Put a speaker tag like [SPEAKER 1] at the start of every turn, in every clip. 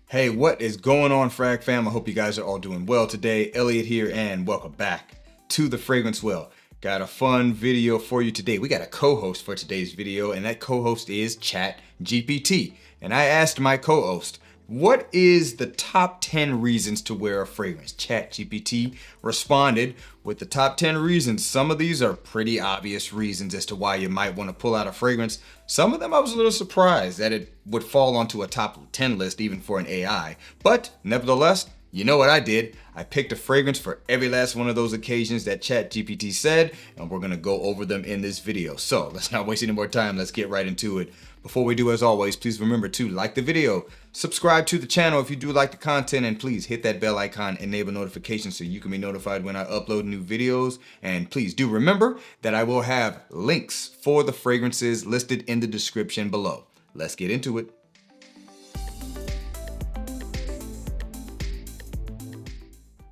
[SPEAKER 1] Hey, what is going on, Frag Fam? I hope you guys are all doing well today. Elliot here, and welcome back to the Fragrance Well. Got a fun video for you today. We got a co-host for today's video, and that co-host is Chat GPT. And I asked my co-host, what is the top 10 reasons to wear a fragrance? Chat GPT responded with the top 10 reasons. Some of these are pretty obvious reasons as to why you might want to pull out a fragrance. Some of them I was a little surprised that it would fall onto a top 10 list even for an AI. But nevertheless, you know what I did? I picked a fragrance for every last one of those occasions that Chat GPT said, and we're gonna go over them in this video. So let's not waste any more time. Let's get right into it. Before we do, as always, please remember to like the video, subscribe to the channel if you do like the content, and please hit that bell icon, enable notifications so you can be notified when I upload new videos. And please do remember that I will have links for the fragrances listed in the description below. Let's get into it.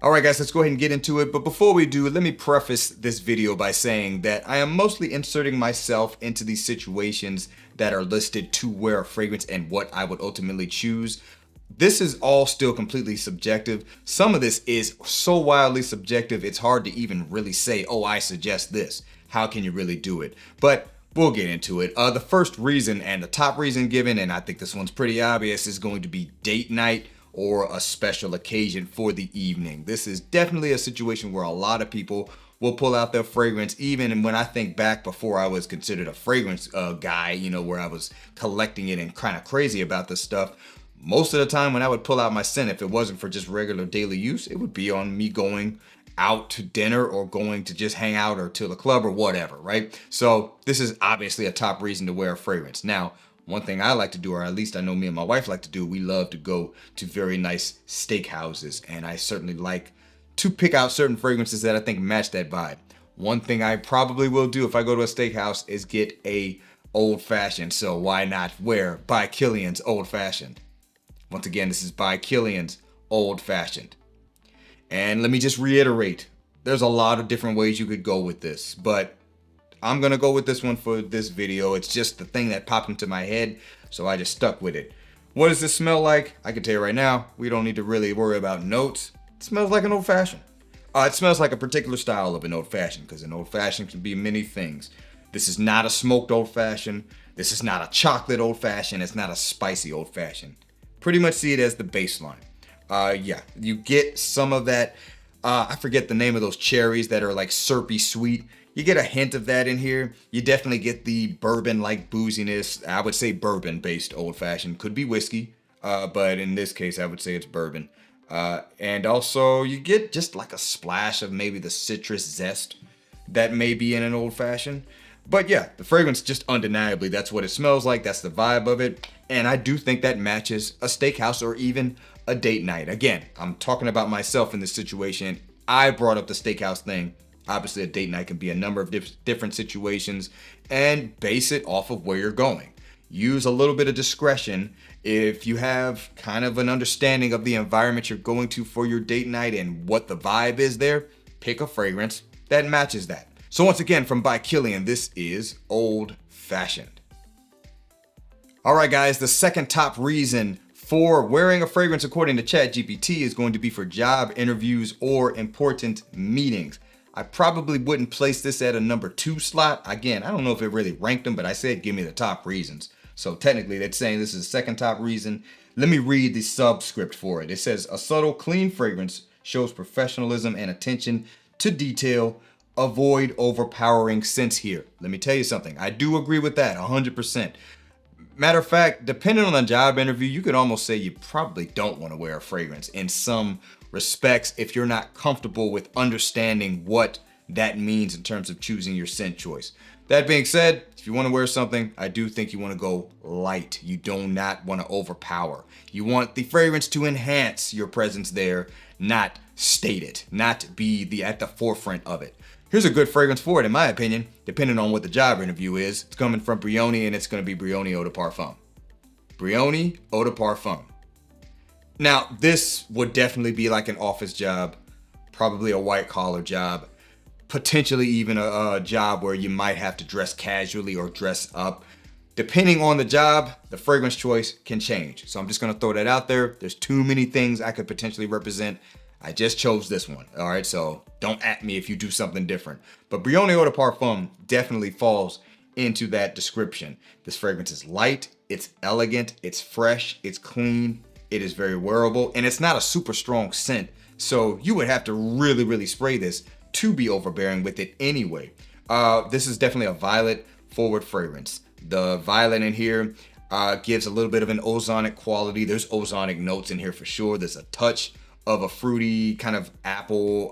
[SPEAKER 1] All right, guys, let's go ahead and get into it. But before we do, let me preface this video by saying that I am mostly inserting myself into these situations that are listed to wear a fragrance and what I would ultimately choose. This is all still completely subjective. Some of this is so wildly subjective, it's hard to even really say, oh, I suggest this. How can you really do it? But we'll get into it. The first reason and the top reason given, and I think this one's pretty obvious, is going to be date night or a special occasion for the evening. This is definitely a situation where a lot of people will pull out their fragrance, even when I think back before I was considered a fragrance guy, you know, where I was collecting it and kind of crazy about this stuff. Most of the time when I would pull out my scent, if it wasn't for just regular daily use, it would be on me going out to dinner or going to just hang out or to the club or whatever, right? So this is obviously a top reason to wear a fragrance. Now, one thing I like to do, or at least I know me and my wife like to do, we love to go to very nice steakhouses, and I certainly like to pick out certain fragrances that I think match that vibe. One thing I probably will do if I go to a steakhouse is get a old fashioned, so why not wear By Killian's Old Fashioned? Once again, this is By Killian's Old Fashioned. And let me just reiterate, there's a lot of different ways you could go with this, but I'm gonna go with this one for this video. It's just the thing that popped into my head, so I just stuck with it. What does this smell like? I can tell you right now, we don't need to really worry about notes. It smells like an old fashioned. It smells like a particular style of an old fashioned, because an old fashioned can be many things. This is not a smoked old fashioned. This is not a chocolate old fashioned. It's not a spicy old fashioned. Pretty much see it as the baseline. Yeah, you get some of that, I forget the name of those cherries that are like syrupy sweet. You get a hint of that in here. You definitely get the bourbon-like booziness. I would say bourbon-based old-fashioned. Could be whiskey, but in this case, I would say it's bourbon. And also, you get just like a splash of maybe the citrus zest that may be in an old-fashioned. But yeah, the fragrance, just undeniably, that's what it smells like. That's the vibe of it. And I do think that matches a steakhouse or even a date night. Again, I'm talking about myself in this situation. I brought up the steakhouse thing. Obviously, a date night can be a number of different situations, and base it off of where you're going. Use a little bit of discretion if you have kind of an understanding of the environment you're going to for your date night and what the vibe is there. Pick a fragrance that matches that. So once again, from By Killian, this is Old Fashioned. All right, guys, the second top reason for wearing a fragrance according to Chat GPT is going to be for job interviews or important meetings. I probably wouldn't place this at a number 2 slot. Again, I don't know if it really ranked them, but I said give me the top reasons. So technically that's saying this is the second top reason. Let me read the subscript for it. It says, a subtle, clean fragrance shows professionalism and attention to detail. Avoid overpowering scents here. Let me tell you something. I do agree with that 100%. Matter of fact, depending on the job interview, you could almost say you probably don't want to wear a fragrance in some respects if you're not comfortable with understanding what that means in terms of choosing your scent choice. That being said, if you want to wear something, I do think you want to go light. You do not want to overpower. You want the fragrance to enhance your presence there, not state it, not be at the forefront of it. Here's a good fragrance for it, in my opinion, depending on what the job interview is. It's coming from Brioni, and it's going to be Brioni Eau de Parfum. Brioni Eau de Parfum. Now, this would definitely be like an office job, probably a white collar job, potentially even a job where you might have to dress casually or dress up. Depending on the job, the fragrance choice can change. So I'm just gonna throw that out there. There's too many things I could potentially represent. I just chose this one, all right? So don't at me if you do something different. But Brioni Eau de Parfum definitely falls into that description. This fragrance is light, it's elegant, it's fresh, it's clean, it is very wearable, and it's not a super strong scent. So you would have to really spray this to be overbearing with it anyway. This is definitely a violet forward fragrance. The violet in here gives a little bit of an ozonic quality. There's ozonic notes in here for sure. There's a touch of a fruity kind of apple,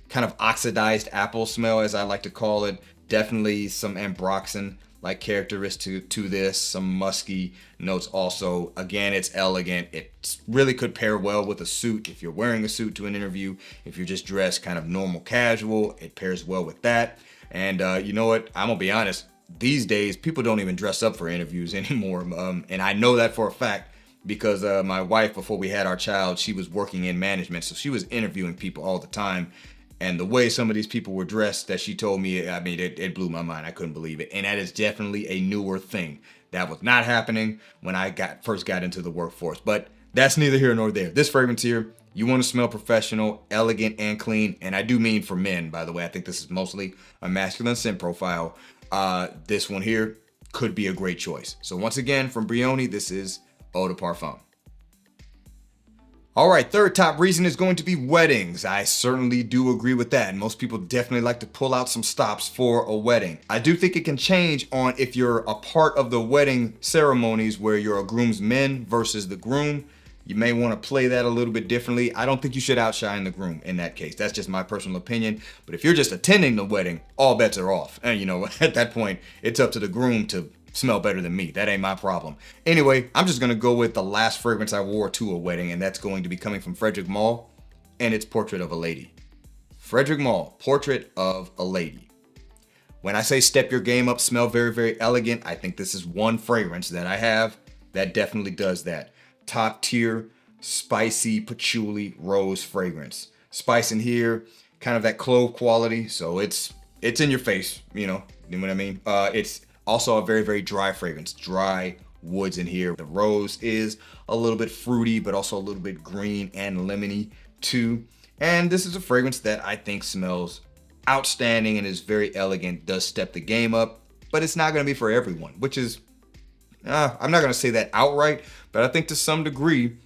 [SPEAKER 1] kind of oxidized apple smell, as I like to call it. Definitely some ambroxan like characteristics to this, some musky notes also. Again, it's elegant. It really could pair well with a suit. If you're wearing a suit to an interview, if you're just dressed kind of normal casual, it pairs well with that. And you know what? I'm gonna be honest. These days, people don't even dress up for interviews anymore. And I know that for a fact because my wife, before we had our child, she was working in management. So she was interviewing people all the time. And the way some of these people were dressed that she told me, I mean, it blew my mind. I couldn't believe it. And that is definitely a newer thing. That was not happening when I first got into the workforce. But that's neither here nor there. This fragrance here, you want to smell professional, elegant, and clean. And I do mean for men, by the way. I think this is mostly a masculine scent profile. This one here could be a great choice. So once again, from Brioni, this is Eau de Parfum. All right, third top reason is going to be weddings. I certainly do agree with that. Most people definitely like to pull out some stops for a wedding. I do think it can change on if you're a part of the wedding ceremonies where you're a groomsman versus the groom. You may want to play that a little bit differently. I don't think you should outshine the groom in that case. That's just my personal opinion. But if you're just attending the wedding, all bets are off. And you know, at that point, it's up to the groom to smell better than me. That ain't my problem. Anyway, I'm just gonna go with the last fragrance I wore to a wedding, and that's going to be coming from Frederic Malle, and it's Portrait of a Lady. Frederic Malle, Portrait of a Lady. When I say step your game up, smell very elegant, I think this is one fragrance that I have that definitely does that. Top tier, spicy patchouli rose fragrance. Spice in here, kind of that clove quality, so it's in your face, you know what I mean? It's also a very dry fragrance, dry woods in here. The rose is a little bit fruity, but also a little bit green and lemony too. And this is a fragrance that I think smells outstanding and is very elegant, does step the game up, but it's not gonna be for everyone, which is, I'm not gonna say that outright, but I think to some degree,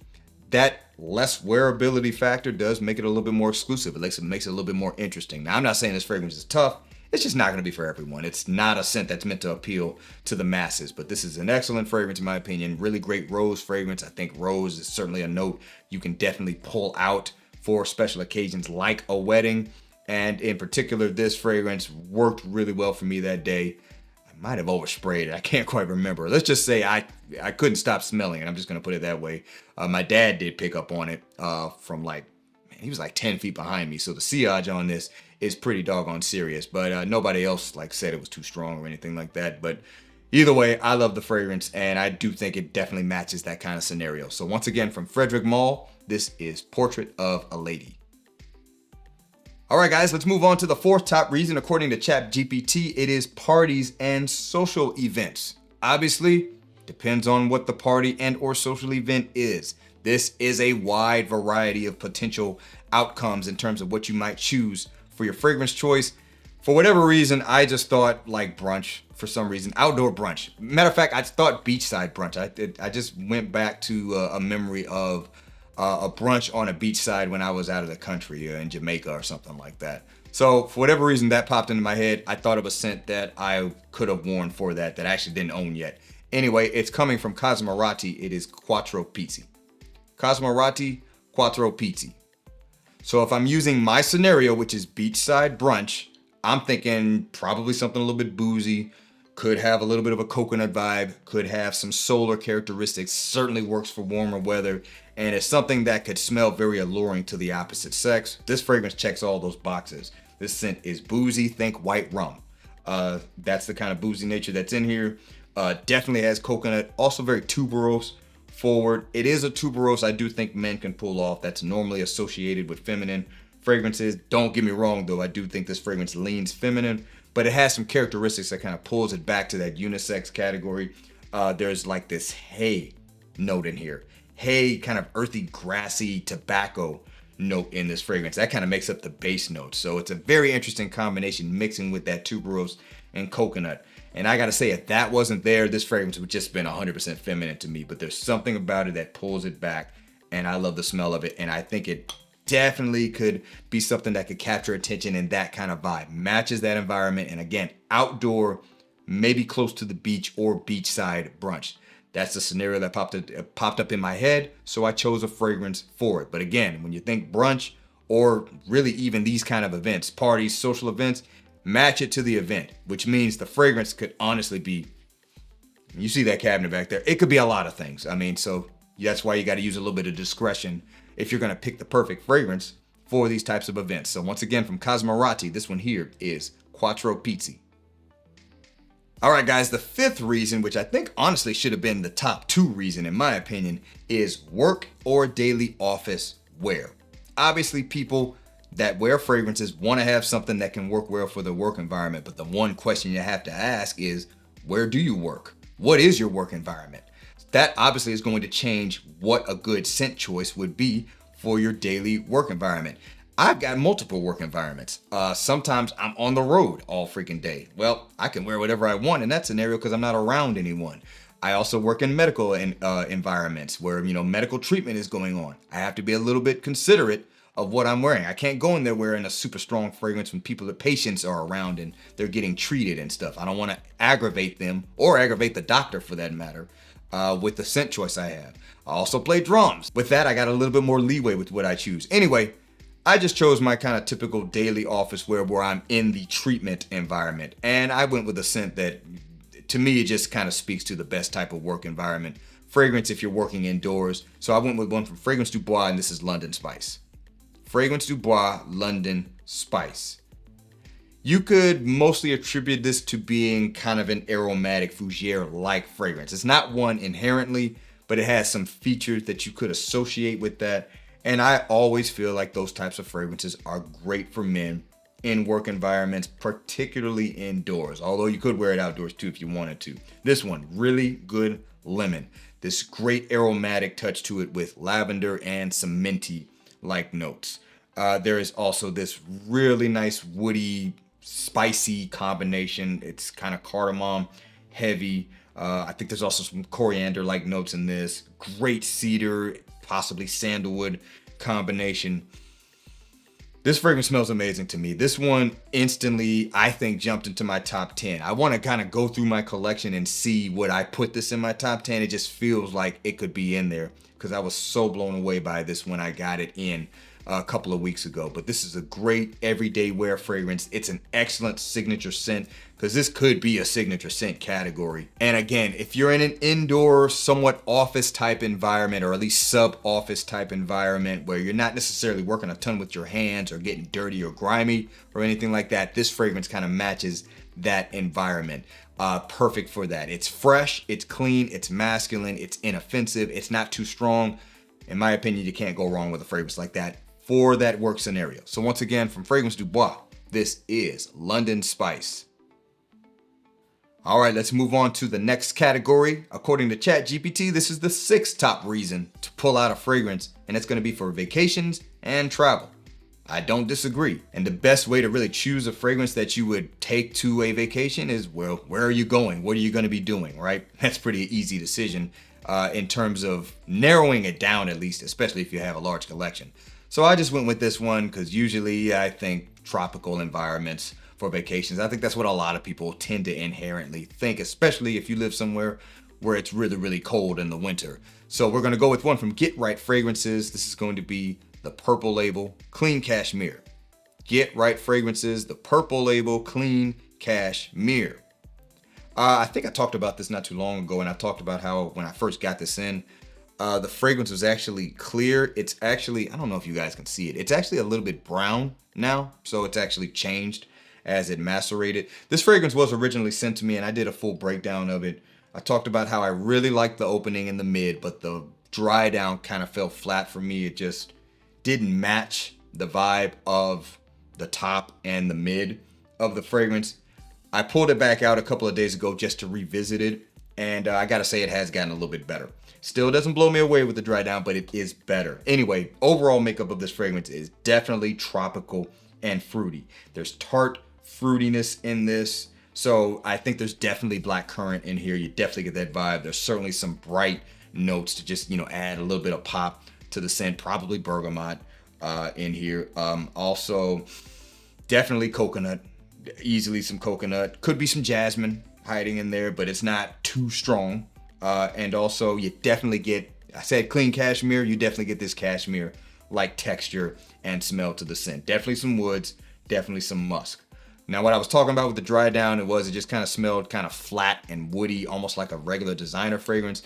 [SPEAKER 1] that less wearability factor does make it a little bit more exclusive. It makes it a little bit more interesting. Now, I'm not saying this fragrance is tough. It's just not going to be for everyone. It's not a scent that's meant to appeal to the masses, but this is an excellent fragrance in my opinion. Really great rose fragrance. I think rose is certainly a note you can definitely pull out for special occasions like a wedding. And in particular, this fragrance worked really well for me that day. I might have oversprayed it. I can't quite remember. Let's just say I couldn't stop smelling it. I'm just going to put it that way. My dad did pick up on it from he was like 10 feet behind me. So the sillage on this is pretty doggone serious, but nobody else said it was too strong or anything like that. But either way, I love the fragrance and I do think it definitely matches that kind of scenario. So once again, from Frederic Malle, this is Portrait of a Lady. All right, guys, let's move on to the fourth top reason. According to Chat GPT, it is parties and social events. Obviously, depends on what the party and or social event is. This is a wide variety of potential outcomes in terms of what you might choose for your fragrance choice. For whatever reason, I just thought brunch for some reason, outdoor brunch. Matter of fact, I thought beachside brunch. I just went back to a memory of a brunch on a beachside when I was out of the country in Jamaica or something like that. So for whatever reason that popped into my head, I thought of a scent that I could have worn for that I actually didn't own yet. Anyway, it's coming from Cosmarati. It is Quattro Pizzi. Cosmarati, Quattro Pizzi. So if I'm using my scenario, which is beachside brunch, I'm thinking probably something a little bit boozy, could have a little bit of a coconut vibe, could have some solar characteristics, certainly works for warmer weather, and it's something that could smell very alluring to the opposite sex. This fragrance checks all those boxes. This scent is boozy, think white rum. That's the kind of boozy nature that's in here. Definitely has coconut, also very tuberose forward. It is a tuberose I do think men can pull off. That's normally associated with feminine fragrances. Don't get me wrong though, I do think this fragrance leans feminine, but it has some characteristics that kind of pulls it back to that unisex category. There's like this hay note in here. Hay, kind of earthy, grassy tobacco note in this fragrance. That kind of makes up the base note. So it's a very interesting combination mixing with that tuberose and coconut. And I gotta say, if that wasn't there, this fragrance would just been 100% feminine to me. But there's something about it that pulls it back, and I love the smell of it. And I think it definitely could be something that could capture attention in that kind of vibe. Matches that environment, and again, outdoor, maybe close to the beach or beachside brunch. That's the scenario that popped up in my head, so I chose a fragrance for it. But again, when you think brunch, or really even these kind of events, parties, social events, match it to the event, which means the fragrance could honestly be, you see that cabinet back there, it could be a lot of things. I mean, so that's why you got to use a little bit of discretion if you're going to pick the perfect fragrance for these types of events. So once again, from Cosmorati, this one here is Quattro Pizzi. All right, guys, the fifth reason, which I think honestly should have been the top two reason in my opinion, is work or daily office wear. Obviously, people that wear fragrances want to have something that can work well for the work environment. But the one question you have to ask is, where do you work? What is your work environment? That obviously is going to change what a good scent choice would be for your daily work environment. I've got multiple work environments. Sometimes I'm on the road all freaking day. Well, I can wear whatever I want in that scenario because I'm not around anyone. I also work in medical environments where, medical treatment is going on. I have to be a little bit considerate of what I'm wearing. I can't go in there wearing a super strong fragrance when the patients are around and they're getting treated and stuff. I don't want to aggravate them or aggravate the doctor for that matter with the scent choice I have. I also play drums. With that, I got a little bit more leeway with what I choose. Anyway, I just chose my kind of typical daily office wear where I'm in the treatment environment. And I went with a scent that, to me, it just kind of speaks to the best type of work environment. Fragrance if you're working indoors. So I went with one from Fragrance Du Bois, and this is London Spice. Fragrance Du Bois, London Spice. You could mostly attribute this to being kind of an aromatic fougere-like fragrance. It's not one inherently, but it has some features that you could associate with that. And I always feel like those types of fragrances are great for men in work environments, particularly indoors. Although you could wear it outdoors too if you wanted to. This one, really good lemon. This great aromatic touch to it with lavender and some minty-like notes. There is also this really nice woody, spicy combination. It's kind of cardamom heavy. I think there's also some coriander-like notes in this. Great cedar, possibly sandalwood combination. This fragrance smells amazing to me. This one instantly, I think, jumped into my top 10. I want to kind of go through my collection and see would I put this in my top 10. It just feels like it could be in there because I was so blown away by this when I got it in a couple of weeks ago. But this is a great everyday wear fragrance. It's an excellent signature scent because this could be a signature scent category. And again, if you're in an indoor, somewhat office type environment, or at least sub-office type environment where you're not necessarily working a ton with your hands or getting dirty or grimy or anything like that, this fragrance kind of matches that environment. Perfect for that. It's fresh, it's clean, it's masculine, it's inoffensive, it's not too strong. In my opinion, you can't go wrong with a fragrance like that for that work scenario. So once again, from Fragrance Du Bois, this is London Spice. All right, let's move on to the next category. According to Chat GPT, this is the sixth top reason to pull out a fragrance, and it's gonna be for vacations and travel. I don't disagree. And the best way to really choose a fragrance that you would take to a vacation is, well, where are you going? What are you gonna be doing, right? That's a pretty easy decision in terms of narrowing it down, at least, especially if you have a large collection. So I just went with this one because usually I think tropical environments for vacations. I think that's what a lot of people tend to inherently think, especially if you live somewhere where it's really, really cold in the winter. So we're gonna go with one from Get Right Fragrances. This is going to be the Purple Label Clean Cashmere. Get Right Fragrances, the Purple Label Clean Cashmere. I think I talked about this not too long ago, and I talked about how when I first got this in, the fragrance was actually clear. It's actually, I don't know if you guys can see it. It's actually a little bit brown now, so it's actually changed as it macerated. This fragrance was originally sent to me, and I did a full breakdown of it. I talked about how I really liked the opening in the mid, but the dry down kind of fell flat for me. It just didn't match the vibe of the top and the mid of the fragrance. I pulled it back out a couple of days ago just to revisit it, and I gotta say it has gotten a little bit better. Still doesn't blow me away with the dry down, but it is better. Anyway, overall makeup of this fragrance is definitely tropical and fruity. There's tart fruitiness in this, so I think there's definitely black currant in here. You definitely get that vibe. There's certainly some bright notes to just, add a little bit of pop to the scent, probably bergamot in here. Also, definitely coconut, easily some coconut. Could be some jasmine hiding in there, but it's not too strong. And also, you definitely get, I said clean cashmere, you definitely get this cashmere-like texture and smell to the scent. Definitely some woods, definitely some musk. Now, what I was talking about with the dry down, it just kind of smelled kind of flat and woody, almost like a regular designer fragrance.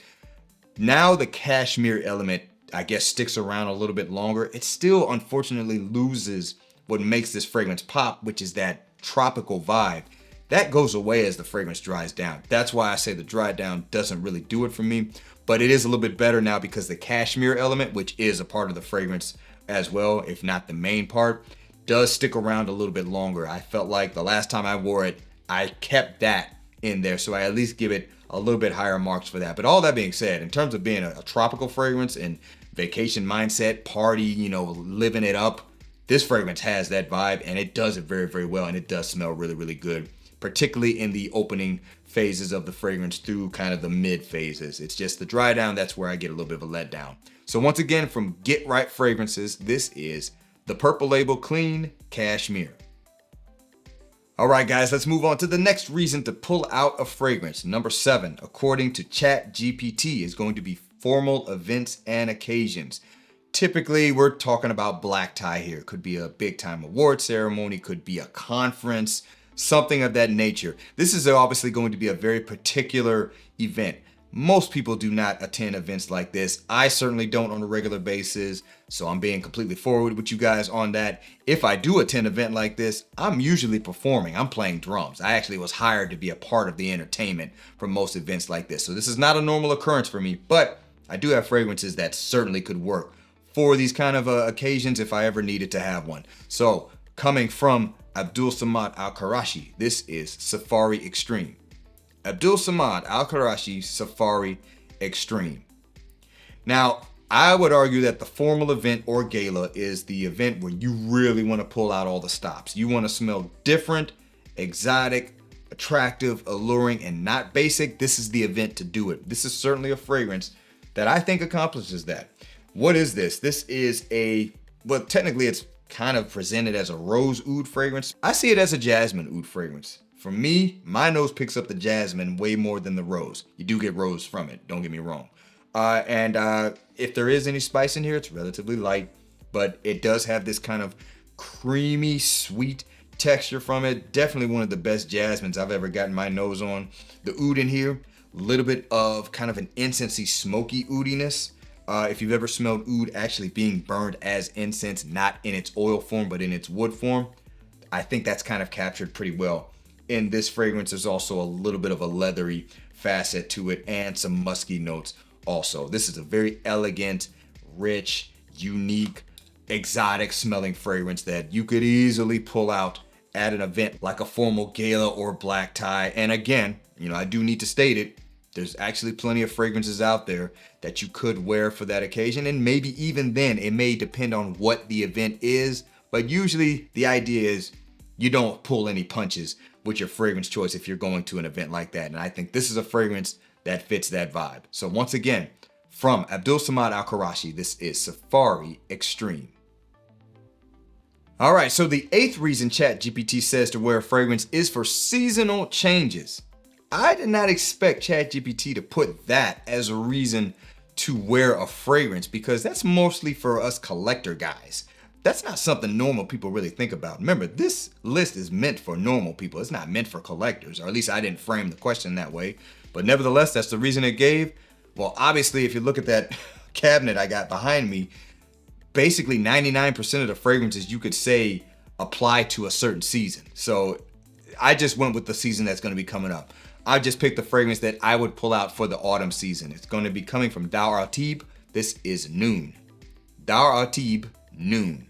[SPEAKER 1] Now the cashmere element, I guess, sticks around a little bit longer. It still, unfortunately, loses what makes this fragrance pop, which is that tropical vibe. That goes away as the fragrance dries down. That's why I say the dry down doesn't really do it for me, but it is a little bit better now because the cashmere element, which is a part of the fragrance as well, if not the main part, does stick around a little bit longer. I felt like the last time I wore it, I kept that in there, so I at least give it a little bit higher marks for that. But all that being said, in terms of being a tropical fragrance and vacation mindset, party, living it up, this fragrance has that vibe, and it does it very, very well, and it does smell really, really good, particularly in the opening phases of the fragrance through kind of the mid phases. It's just the dry down, that's where I get a little bit of a letdown. So once again, from Get Right Fragrances, this is the Purple Label Clean Cashmere. All right, guys, let's move on to the next reason to pull out a fragrance. Number 7, according to Chat GPT, is going to be formal events and occasions. Typically, we're talking about black tie here. Could be a big time award ceremony, could be a conference, something of that nature. This is obviously going to be a very particular event. Most people do not attend events like this. I certainly don't on a regular basis, so I'm being completely forward with you guys on that. If I do attend an event like this, I'm usually performing. I'm playing drums. I actually was hired to be a part of the entertainment for most events like this. So this is not a normal occurrence for me, but I do have fragrances that certainly could work for these kind of occasions if I ever needed to have one. So coming from Abdul Samad Al-Qarashi, this is Safari Extreme. Abdul Samad Al-Qarashi Safari Extreme. Now, I would argue that the formal event or gala is the event where you really want to pull out all the stops. You want to smell different, exotic, attractive, alluring, and not basic. This is the event to do it. This is certainly a fragrance that I think accomplishes that. What is this? This is well, technically it's kind of presented as a rose oud fragrance. I see it as a jasmine oud fragrance. For me, my nose picks up the jasmine way more than the rose. You do get rose from it, don't get me wrong. And if there is any spice in here, it's relatively light, but it does have this kind of creamy, sweet texture from it. Definitely one of the best jasmines I've ever gotten my nose on. The oud in here, a little bit of kind of an incensey, smoky oudiness. If you've ever smelled oud actually being burned as incense, not in its oil form, but in its wood form, I think that's kind of captured pretty well. In this fragrance, there's also a little bit of a leathery facet to it and some musky notes also. This is a very elegant, rich, unique, exotic smelling fragrance that you could easily pull out at an event like a formal gala or black tie. And again, I do need to state it, there's actually plenty of fragrances out there that you could wear for that occasion. And maybe even then, it may depend on what the event is. But usually the idea is you don't pull any punches with your fragrance choice if you're going to an event like that. And I think this is a fragrance that fits that vibe. So once again, from Abdul Samad Al-Qarashi, this is Safari Extreme. All right, so the 8th reason Chat GPT says to wear a fragrance is for seasonal changes. I did not expect Chat GPT to put that as a reason to wear a fragrance because that's mostly for us collector guys. That's not something normal people really think about. Remember, this list is meant for normal people. It's not meant for collectors, or at least I didn't frame the question that way. But nevertheless, that's the reason it gave. Well, obviously, if you look at that cabinet I got behind me, basically 99% of the fragrances you could say apply to a certain season. So I just went with the season that's going to be coming up. I just picked the fragrance that I would pull out for the autumn season. It's going to be coming from Dawr Al-Tib. This is Noon. Dawr Al-Tib, Noon.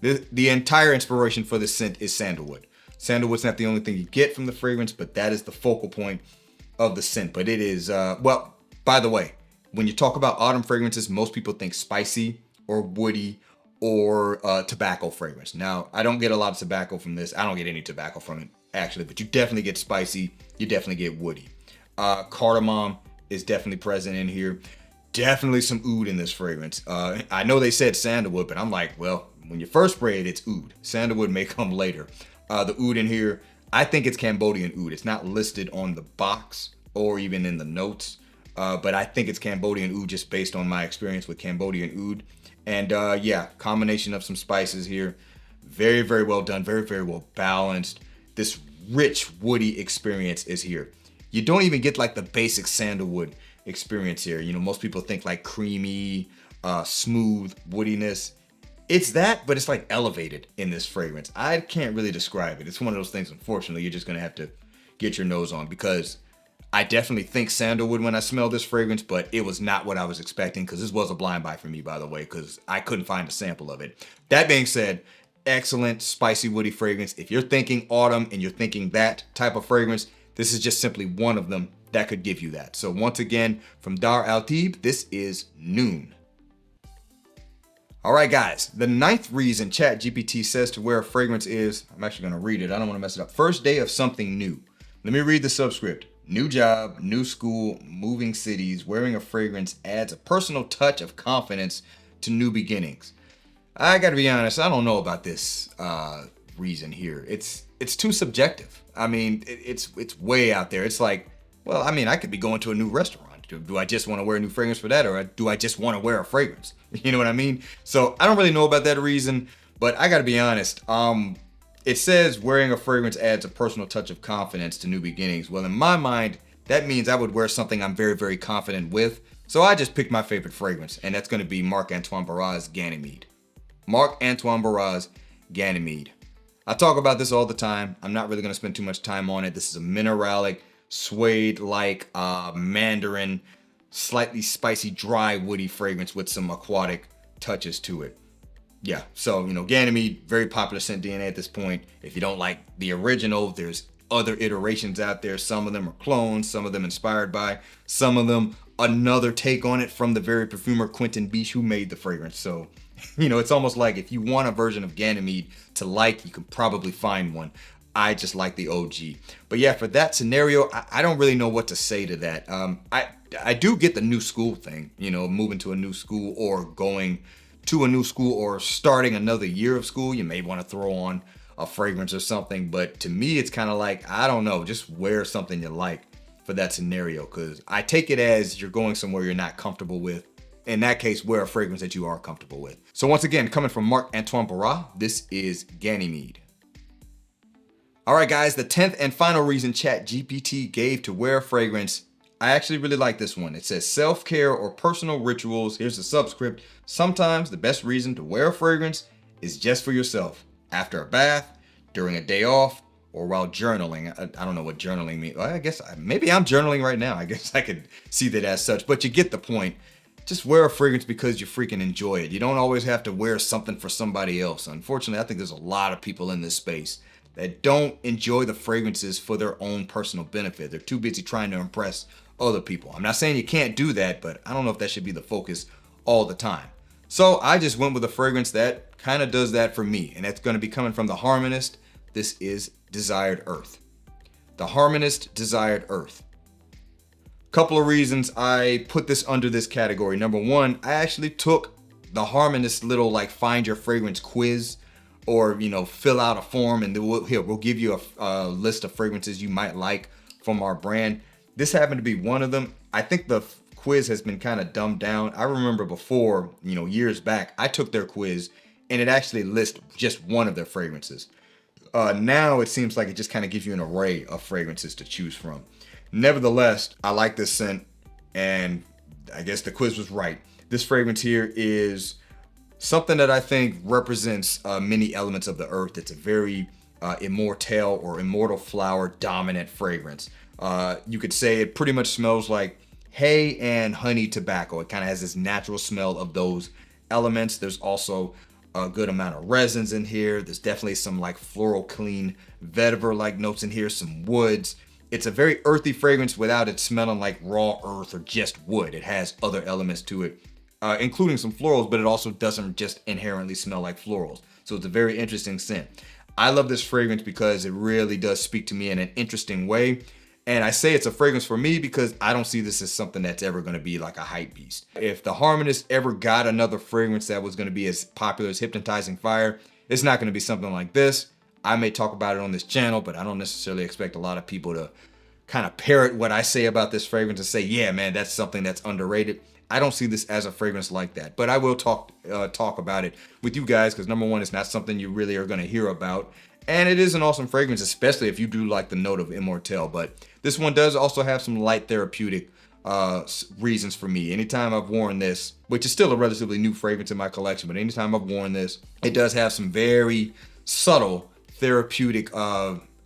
[SPEAKER 1] The entire inspiration for this scent is sandalwood. Sandalwood's not the only thing you get from the fragrance, but that is the focal point of the scent. But it is, well, by the way, when you talk about autumn fragrances, most people think spicy or woody or tobacco fragrance. Now, I don't get a lot of tobacco from this. I don't get any tobacco from it, actually, but you definitely get spicy. You definitely get woody. Cardamom is definitely present in here. Definitely some oud in this fragrance. I know they said sandalwood, but I'm like, well, when you first spray it, it's oud. Sandalwood may come later. The oud in here, I think it's Cambodian oud. It's not listed on the box or even in the notes, but I think it's Cambodian oud just based on my experience with Cambodian oud. And yeah, combination of some spices here. Very, very well done. Very, very well balanced. This rich woody experience is here. You don't even get like the basic sandalwood experience here. You know, most people think like creamy, smooth woodiness. It's that, but it's like elevated in this fragrance. I can't really describe it. It's one of those things, unfortunately, you're just gonna have to get your nose on, because I definitely think sandalwood when I smell this fragrance, but it was not what I was expecting, because this was a blind buy for me, by the way, because I couldn't find a sample of it. That being said, excellent spicy woody fragrance. If you're thinking autumn and you're thinking that type of fragrance, this is just simply one of them that could give you that. So once again, from Dar Al Tib, this is Noon. All right, guys, the 9th reason Chat GPT says to wear a fragrance is, I'm actually gonna read it, I don't wanna mess it up. First day of something new. Let me read the subscript. New job, new school, moving cities, wearing a fragrance adds a personal touch of confidence to new beginnings. I gotta be honest, I don't know about this reason here. It's too subjective. I mean, it's way out there. It's like, well, I mean, I could be going to a new restaurant. Do I just want to wear a new fragrance for that, or do I just want to wear a fragrance? You know what I mean? So I don't really know about that reason, but I gotta be honest. It says wearing a fragrance adds a personal touch of confidence to new beginnings. Well, in my mind, that means I would wear something I'm very, very confident with. So I just picked my favorite fragrance, and that's gonna be Marc-Antoine Barra's Ganymede. Marc-Antoine Barra's Ganymede. I talk about this all the time. I'm not really gonna spend too much time on it. This is a mineralic, suede-like mandarin, slightly spicy, dry, woody fragrance with some aquatic touches to it. Yeah, so, you know, Ganymede, very popular scent DNA at this point. If you don't like the original, there's other iterations out there. Some of them are clones, some of them inspired by, some of them another take on it from the very perfumer Quentin Biche who made the fragrance. So, you know, it's almost like if you want a version of Ganymede to like, you can probably find one. I just like the OG. But yeah, for that scenario, I don't really know what to say to that. I do get the new school thing, you know, moving to a new school or going to a new school or starting another year of school. You may want to throw on a fragrance or something. But to me, it's kind of like, I don't know, just wear something you like for that scenario. Because I take it as you're going somewhere you're not comfortable with. In that case, wear a fragrance that you are comfortable with. So once again, coming from Marc-Antoine Barra, this is Ganymede. All right, guys, the 10th and final reason Chat GPT gave to wear a fragrance, I actually really like this one. It says self-care or personal rituals. Here's the subscript. Sometimes the best reason to wear a fragrance is just for yourself. After a bath, during a day off, or while journaling. I don't know what journaling means. Well, I guess maybe I'm journaling right now. I guess I could see that as such, but you get the point. Just wear a fragrance because you freaking enjoy it. You don't always have to wear something for somebody else. Unfortunately, I think there's a lot of people in this space that don't enjoy the fragrances for their own personal benefit. They're too busy trying to impress other people. I'm not saying you can't do that, but I don't know if that should be the focus all the time. So I just went with a fragrance that kind of does that for me, and that's going to be coming from the Harmonist. This is Desired Earth. The Harmonist Desired Earth. Couple of reasons I put this under this category. Number one, I actually took the Harmonist little like find your fragrance quiz, or, you know, fill out a form and we'll give you a list of fragrances you might like from our brand. This happened to be one of them. I think the quiz has been kind of dumbed down. I remember before, you know, years back, I took their quiz and it actually lists just one of their fragrances. Now it seems like it just kind of gives you an array of fragrances to choose from. Nevertheless, I like this scent, and I guess the quiz was right. This fragrance here is something that I think represents many elements of the earth. It's a very immortelle or immortal flower dominant fragrance. You could say it pretty much smells like hay and honey tobacco. It kind of has this natural smell of those elements. There's also a good amount of resins in here. There's definitely some like floral clean vetiver like notes in here, some woods. It's a very earthy fragrance without it smelling like raw earth or just wood. It has other elements to it, including some florals, but it also doesn't just inherently smell like florals. So it's a very interesting scent. I love this fragrance because it really does speak to me in an interesting way. And I say it's a fragrance for me because I don't see this as something that's ever going to be like a hype beast. If the Harmonist ever got another fragrance that was going to be as popular as Hypnotizing Fire, it's not going to be something like this. I may talk about it on this channel, but I don't necessarily expect a lot of people to kind of parrot what I say about this fragrance and say, yeah, man, that's something that's underrated. I don't see this as a fragrance like that, but I will talk about it with you guys because number one, it's not something you really are going to hear about. And it is an awesome fragrance, especially if you do like the note of Immortelle. But this one does also have some light therapeutic reasons for me. Anytime I've worn this, which is still a relatively new fragrance in my collection, but anytime I've worn this, it does have some very subtle therapeutic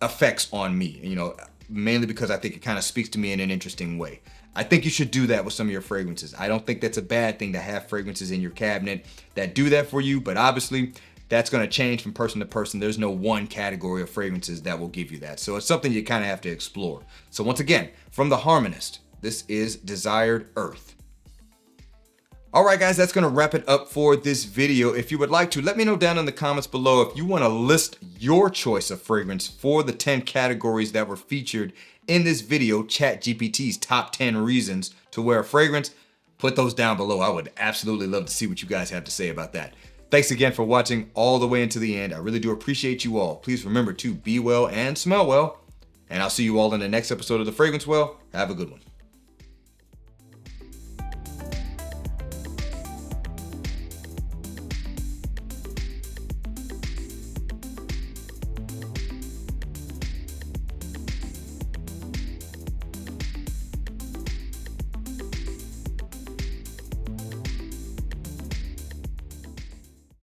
[SPEAKER 1] effects on me, you know, mainly because I think it kind of speaks to me in an interesting way. I think you should do that with some of your fragrances. I don't think that's a bad thing to have fragrances in your cabinet that do that for you, but obviously that's going to change from person to person. There's no one category of fragrances that will give you that. So it's something you kind of have to explore. So once again, from the Harmonist, this is Desired Earth. All right, guys, that's going to wrap it up for this video. If you would like to, let me know down in the comments below if you want to list your choice of fragrance for the 10 categories that were featured in this video, Chat GPT's top 10 reasons to wear a fragrance. Put those down below. I would absolutely love to see what you guys have to say about that. Thanks again for watching all the way into the end. I really do appreciate you all. Please remember to be well and smell well. And I'll see you all in the next episode of The Fragrance Well. Have a good one.